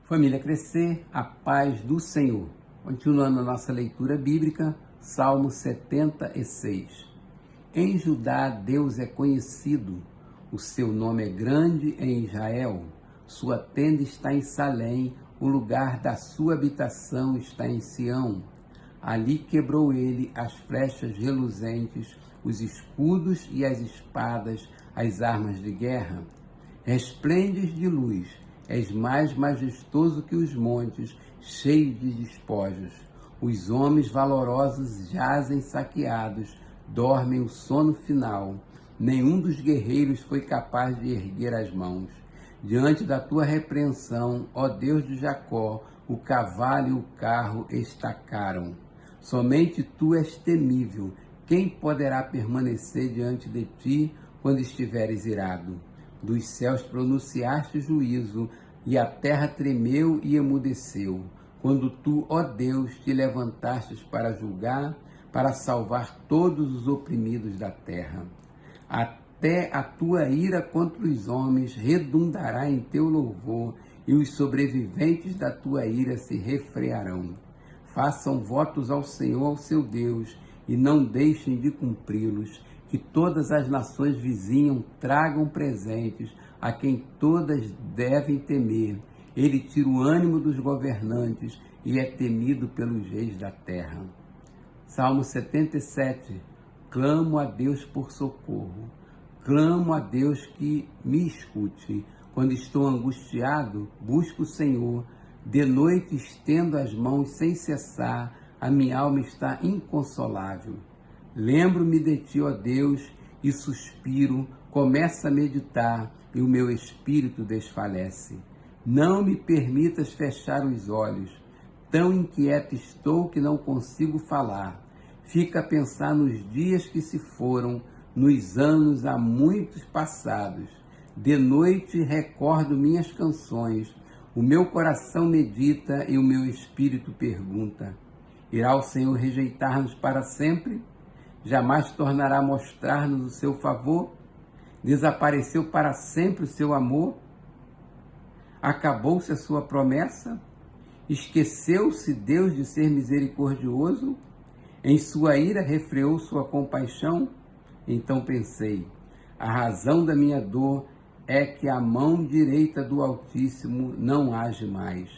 Família Crescer, a paz do Senhor. Continuando a nossa leitura bíblica, Salmo 76. Em Judá Deus é conhecido, o seu nome é grande em Israel, sua tenda está em Salém, o lugar da sua habitação está em Sião. Ali quebrou ele as flechas reluzentes, os escudos e as espadas, as armas de guerra. Resplendes de luz, és mais majestoso que os montes, cheio de despojos. Os homens valorosos jazem saqueados, dormem o sono final. Nenhum dos guerreiros foi capaz de erguer as mãos. Diante da tua repreensão, ó Deus de Jacó, o cavalo e o carro estacaram. Somente tu és temível. Quem poderá permanecer diante de ti quando estiveres irado? Dos céus pronunciaste juízo, e a terra tremeu e emudeceu, quando tu, ó Deus, te levantastes para julgar, para salvar todos os oprimidos da terra. Até a tua ira contra os homens redundará em teu louvor, e os sobreviventes da tua ira se refrearão. Façam votos ao Senhor, ao seu Deus, e não deixem de cumpri-los. Que todas as nações vizinhas tragam presentes a quem todas devem temer. Ele tira o ânimo dos governantes e é temido pelos reis da terra. Salmo 77. Clamo a Deus por socorro. Clamo a Deus que me escute. Quando estou angustiado, busco o Senhor. De noite estendo as mãos sem cessar, a minha alma está inconsolável. Lembro-me de ti, ó Deus, e suspiro, começo a meditar, e o meu espírito desfalece. Não me permitas fechar os olhos, tão inquieto estou que não consigo falar. Fica a pensar nos dias que se foram, nos anos há muitos passados. De noite recordo minhas canções, o meu coração medita e o meu espírito pergunta: irá o Senhor rejeitar-nos para sempre? Jamais tornará a mostrar-nos o seu favor? Desapareceu para sempre o seu amor? Acabou-se a sua promessa? Esqueceu-se Deus de ser misericordioso? Em sua ira refreou sua compaixão? Então pensei, a razão da minha dor é que a mão direita do Altíssimo não age mais.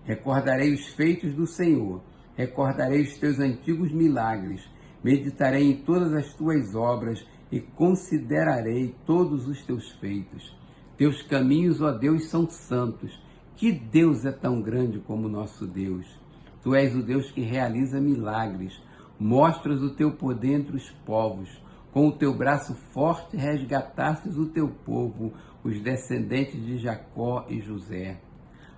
Recordarei os feitos do Senhor, recordarei os teus antigos milagres, meditarei em todas as tuas obras e considerarei todos os teus feitos. Teus caminhos, ó Deus, são santos. Que Deus é tão grande como nosso Deus? Tu és o Deus que realiza milagres. Mostras o teu poder entre os povos. Com o teu braço forte resgatastes o teu povo, os descendentes de Jacó e José.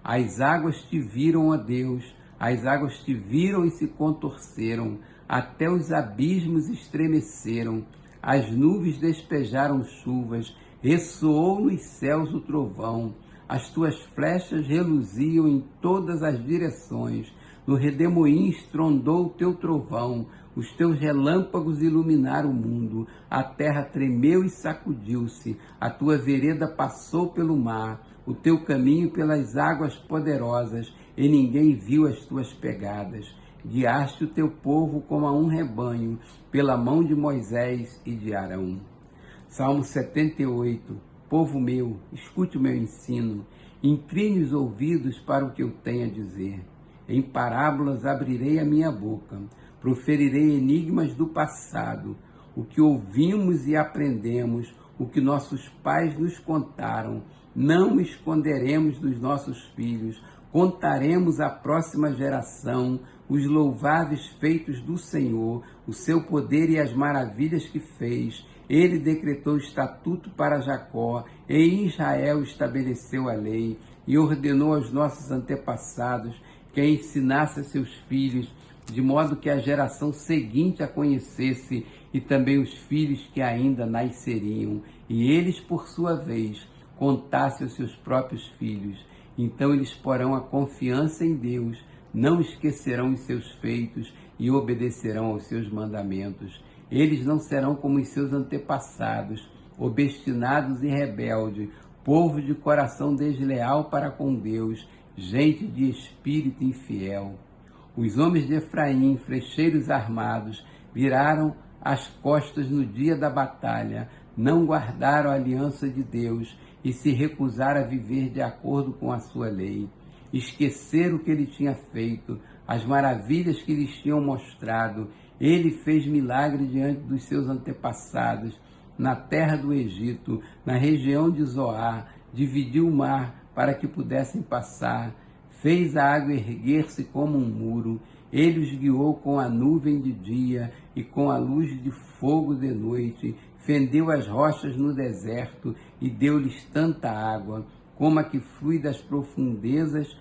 As águas te viram, ó Deus, as águas te viram e se contorceram, até os abismos estremeceram, as nuvens despejaram chuvas, ressoou nos céus o trovão, as tuas flechas reluziam em todas as direções, no redemoinho estrondou o teu trovão, os teus relâmpagos iluminaram o mundo, a terra tremeu e sacudiu-se, a tua vereda passou pelo mar, o teu caminho pelas águas poderosas, e ninguém viu as tuas pegadas. Guiaste o teu povo como a um rebanho, pela mão de Moisés e de Arão. Salmo 78. Povo meu, escute o meu ensino, incline os ouvidos para o que eu tenho a dizer. Em parábolas abrirei a minha boca, proferirei enigmas do passado, o que ouvimos e aprendemos, o que nossos pais nos contaram, não esconderemos dos nossos filhos, contaremos à próxima geração os louváveis feitos do Senhor, o seu poder e as maravilhas que fez. Ele decretou estatuto para Jacó, e em Israel estabeleceu a lei, e ordenou aos nossos antepassados que a ensinasse a seus filhos, de modo que a geração seguinte a conhecesse, e também os filhos que ainda nasceriam, e eles, por sua vez, contassem aos seus próprios filhos. Então eles porão a confiança em Deus, não esquecerão os seus feitos e obedecerão aos seus mandamentos. Eles não serão como os seus antepassados, obstinados e rebeldes, povo de coração desleal para com Deus, gente de espírito infiel. Os homens de Efraim, flecheiros armados, viraram as costas no dia da batalha, não guardaram a aliança de Deus e se recusaram a viver de acordo com a sua lei. Esqueceram o que ele tinha feito, as maravilhas que lhes tinham mostrado. Ele fez milagre diante dos seus antepassados, na terra do Egito, na região de Zoar, dividiu o mar para que pudessem passar, fez a água erguer-se como um muro, ele os guiou com a nuvem de dia e com a luz de fogo de noite, fendeu as rochas no deserto e deu-lhes tanta água, como a que flui das profundezas,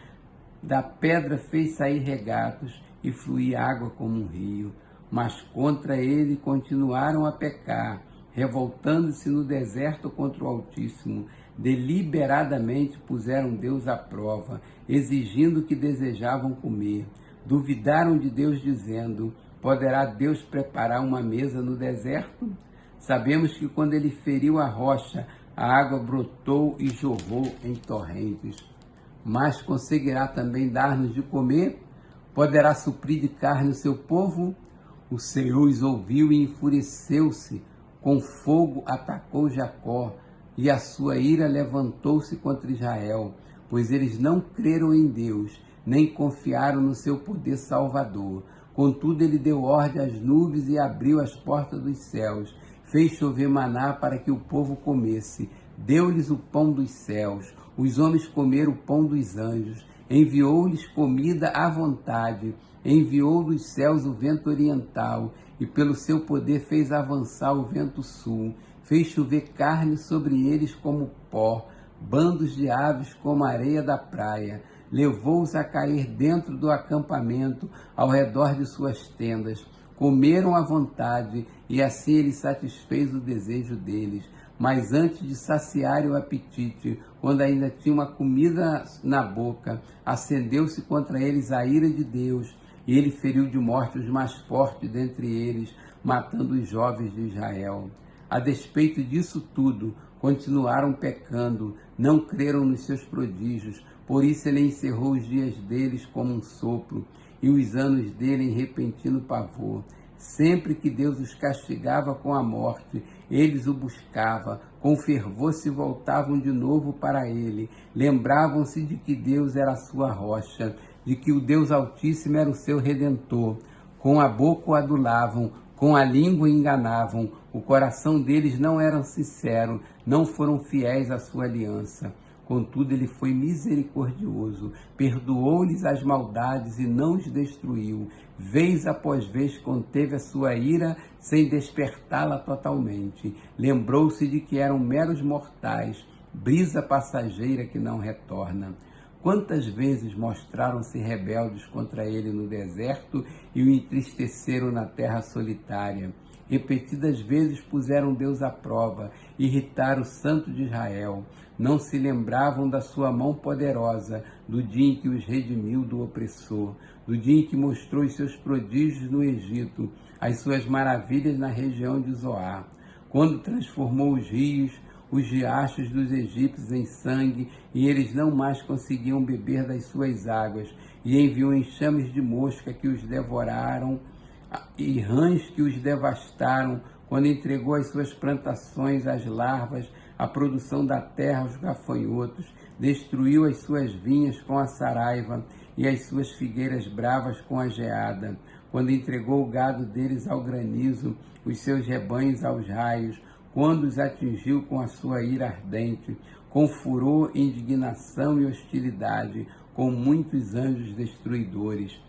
da pedra fez sair regatos e fluir água como um rio. Mas contra ele continuaram a pecar, revoltando-se no deserto contra o Altíssimo. Deliberadamente puseram Deus à prova, exigindo o que desejavam comer. Duvidaram de Deus, dizendo: poderá Deus preparar uma mesa no deserto? Sabemos que quando ele feriu a rocha, a água brotou e jorrou em torrentes. Mas conseguirá também dar-nos de comer? Poderá suprir de carne o seu povo? O Senhor os ouviu e enfureceu-se. Com fogo atacou Jacó, e a sua ira levantou-se contra Israel, pois eles não creram em Deus, nem confiaram no seu poder salvador. Contudo, ele deu ordem às nuvens e abriu as portas dos céus, fez chover maná para que o povo comesse, deu-lhes o pão dos céus, os homens comeram o pão dos anjos, enviou-lhes comida à vontade, enviou dos céus o vento oriental, e pelo seu poder fez avançar o vento sul, fez chover carne sobre eles como pó, bandos de aves como a areia da praia, levou-os a cair dentro do acampamento, ao redor de suas tendas, comeram à vontade, e assim ele satisfez o desejo deles. Mas antes de saciarem o apetite, quando ainda tinha uma comida na boca, acendeu-se contra eles a ira de Deus, e ele feriu de morte os mais fortes dentre eles, matando os jovens de Israel. A despeito disso tudo, continuaram pecando, não creram nos seus prodígios, por isso ele encerrou os dias deles como um sopro, e os anos dele em repentino pavor. Sempre que Deus os castigava com a morte, eles o buscavam, com fervor se voltavam de novo para ele, lembravam-se de que Deus era a sua rocha, de que o Deus Altíssimo era o seu Redentor. Com a boca o adulavam, com a língua enganavam, o coração deles não era sincero, não foram fiéis à sua aliança. Contudo, ele foi misericordioso, perdoou-lhes as maldades e não os destruiu. Vez após vez conteve a sua ira sem despertá-la totalmente. Lembrou-se de que eram meros mortais, brisa passageira que não retorna. Quantas vezes mostraram-se rebeldes contra ele no deserto e o entristeceram na terra solitária. Repetidas vezes puseram Deus à prova, irritaram o Santo de Israel. Não se lembravam da sua mão poderosa, do dia em que os redimiu do opressor, do dia em que mostrou os seus prodígios no Egito, as suas maravilhas na região de Zoar, quando transformou os rios, os riachos dos egípcios em sangue, e eles não mais conseguiam beber das suas águas, e enviou enxames de mosca que os devoraram, e rãs que os devastaram, quando entregou as suas plantações às larvas, a produção da terra aos gafanhotos, destruiu as suas vinhas com a saraiva e as suas figueiras bravas com a geada, quando entregou o gado deles ao granizo, os seus rebanhos aos raios, quando os atingiu com a sua ira ardente, com furor, indignação e hostilidade, com muitos anjos destruidores.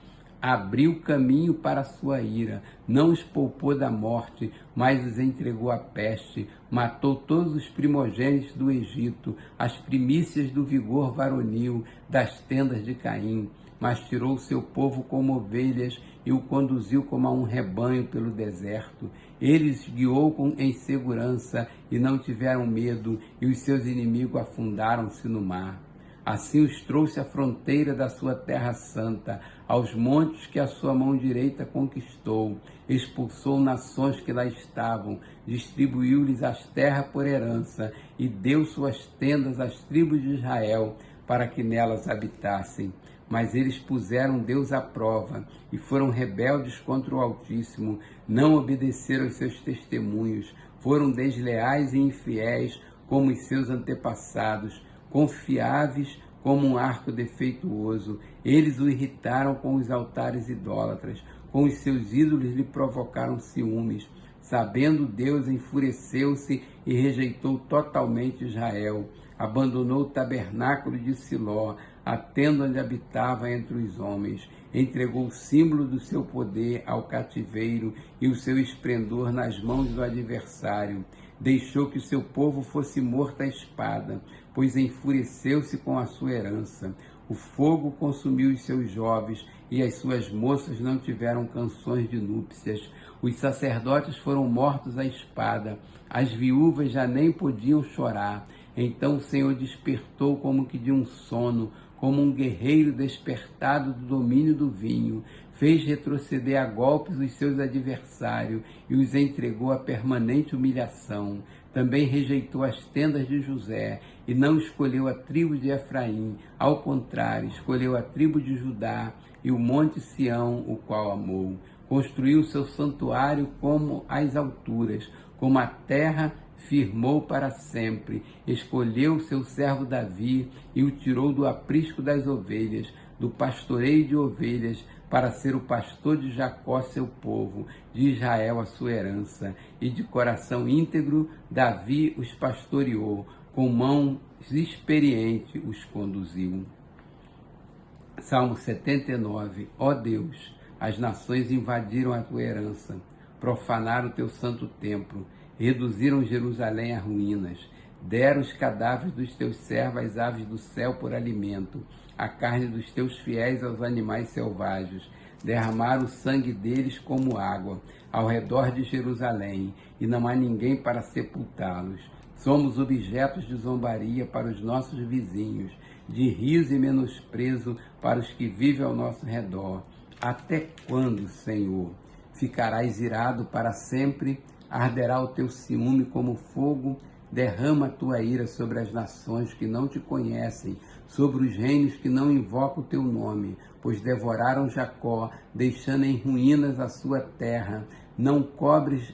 Abriu caminho para a sua ira, não os poupou da morte, mas os entregou à peste, matou todos os primogênitos do Egito, as primícias do vigor varonil das tendas de Caim, mas tirou o seu povo como ovelhas e o conduziu como a um rebanho pelo deserto. Ele os guiou em segurança e não tiveram medo, e os seus inimigos afundaram-se no mar. Assim os trouxe à fronteira da sua terra santa, aos montes que a sua mão direita conquistou, expulsou nações que lá estavam, distribuiu-lhes as terras por herança e deu suas tendas às tribos de Israel, para que nelas habitassem. Mas eles puseram Deus à prova e foram rebeldes contra o Altíssimo, não obedeceram aos seus testemunhos, foram desleais e infiéis como os seus antepassados, confiáveis como um arco defeituoso. Eles o irritaram com os altares idólatras, com os seus ídolos lhe provocaram ciúmes. Sabendo Deus, enfureceu-se e rejeitou totalmente Israel. Abandonou o tabernáculo de Siló, a tenda onde habitava entre os homens. Entregou o símbolo do seu poder ao cativeiro e o seu esplendor nas mãos do adversário. Deixou que o seu povo fosse morto à espada, pois enfureceu-se com a sua herança. O fogo consumiu os seus jovens e as suas moças não tiveram canções de núpcias. Os sacerdotes foram mortos à espada, as viúvas já nem podiam chorar. Então o Senhor despertou como que de um sono, como um guerreiro despertado do domínio do vinho. Fez retroceder a golpes os seus adversários e os entregou à permanente humilhação. Também rejeitou as tendas de José e não escolheu a tribo de Efraim. Ao contrário, escolheu a tribo de Judá e o monte Sião, o qual amou. Construiu seu santuário como as alturas, como a terra firmou para sempre. Escolheu seu servo Davi e o tirou do aprisco das ovelhas, do pastoreio de ovelhas, para ser o pastor de Jacó, seu povo, de Israel, a sua herança. E de coração íntegro, Davi os pastoreou, com mãos experientes os conduziu. Salmo 79. Ó Deus, as nações invadiram a tua herança, profanaram o teu santo templo, reduziram Jerusalém a ruínas, deram os cadáveres dos teus servos às aves do céu por alimento, a carne dos teus fiéis aos animais selvagens, derramaram o sangue deles como água ao redor de Jerusalém, e não há ninguém para sepultá-los. Somos objetos de zombaria para os nossos vizinhos, de riso e menosprezo para os que vivem ao nosso redor. Até quando, Senhor, ficarás irado para sempre? Arderá o teu ciúme como fogo? Derrama a tua ira sobre as nações que não te conhecem, sobre os reinos que não invocam o teu nome, pois devoraram Jacó, deixando em ruínas a sua terra. Não cobres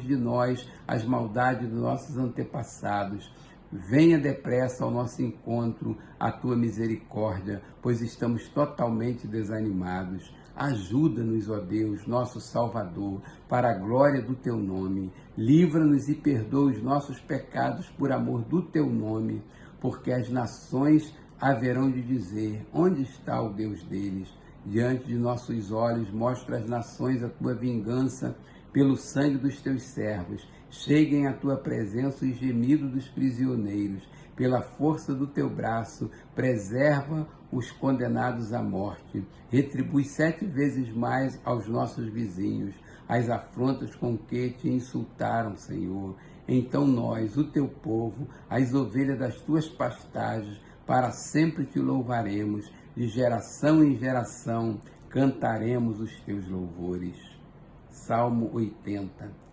de nós as maldades dos nossos antepassados. Venha depressa ao nosso encontro a tua misericórdia, pois estamos totalmente desanimados. Ajuda-nos, ó Deus, nosso Salvador, para a glória do teu nome. Livra-nos e perdoa os nossos pecados por amor do teu nome, porque as nações haverão de dizer: onde está o Deus deles? Diante de nossos olhos mostra às nações a tua vingança pelo sangue dos teus servos. Cheguem à tua presença os gemidos dos prisioneiros. Pela força do teu braço, preserva os condenados à morte. Retribui 7 vezes mais aos nossos vizinhos as afrontas com que te insultaram, Senhor. Então nós, o teu povo, as ovelhas das tuas pastagens, para sempre te louvaremos. De geração em geração cantaremos os teus louvores. Salmo 80.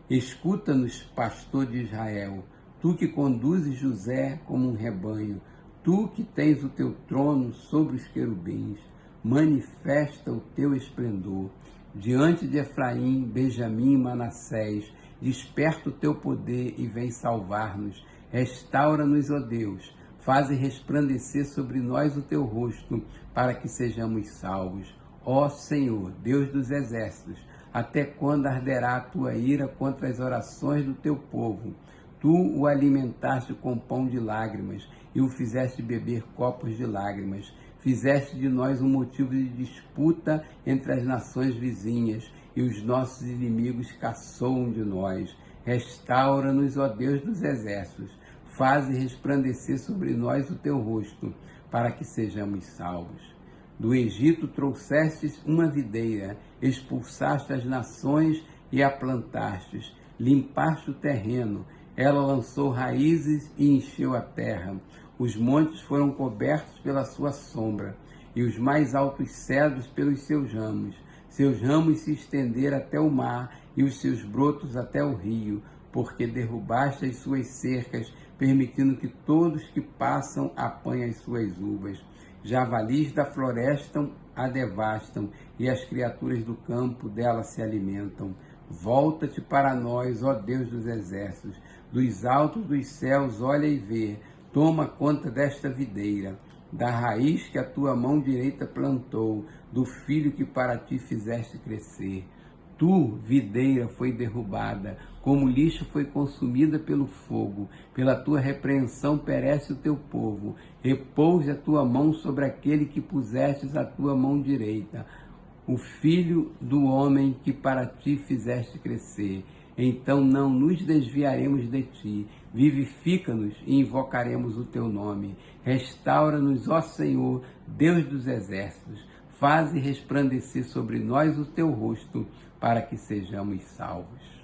Escuta-nos, pastor de Israel, tu que conduzes José como um rebanho, tu que tens o teu trono sobre os querubins, manifesta o teu esplendor. Diante de Efraim, Benjamim e Manassés, desperta o teu poder e vem salvar-nos. Restaura-nos, ó Deus, faze resplandecer sobre nós o teu rosto, para que sejamos salvos. Ó Senhor, Deus dos exércitos, até quando arderá a tua ira contra as orações do teu povo? Tu o alimentaste com pão de lágrimas e o fizeste beber copos de lágrimas. Fizeste de nós um motivo de disputa entre as nações vizinhas e os nossos inimigos caçoam de nós. Restaura-nos, ó Deus dos exércitos, faze resplandecer sobre nós o teu rosto, para que sejamos salvos. Do Egito trouxestes uma videira, expulsaste as nações e a plantastes, limpaste o terreno, ela lançou raízes e encheu a terra. Os montes foram cobertos pela sua sombra, e os mais altos cedros pelos seus ramos. Seus ramos se estenderam até o mar, e os seus brotos até o rio, porque derrubaste as suas cercas, permitindo que todos que passam apanhem as suas uvas. Javalis da floresta a devastam, e as criaturas do campo dela se alimentam. Volta-te para nós, ó Deus dos exércitos, dos altos dos céus olha e vê, toma conta desta videira, da raiz que a tua mão direita plantou, do filho que para ti fizeste crescer. Tu, videira, foi derrubada, como lixo foi consumida pelo fogo. Pela tua repreensão perece o teu povo. Repouse a tua mão sobre aquele que pusestes a tua mão direita, o filho do homem que para ti fizeste crescer. Então não nos desviaremos de ti. Vivifica-nos e invocaremos o teu nome. Restaura-nos, ó Senhor, Deus dos exércitos. Faze resplandecer sobre nós o teu rosto, para que sejamos salvos.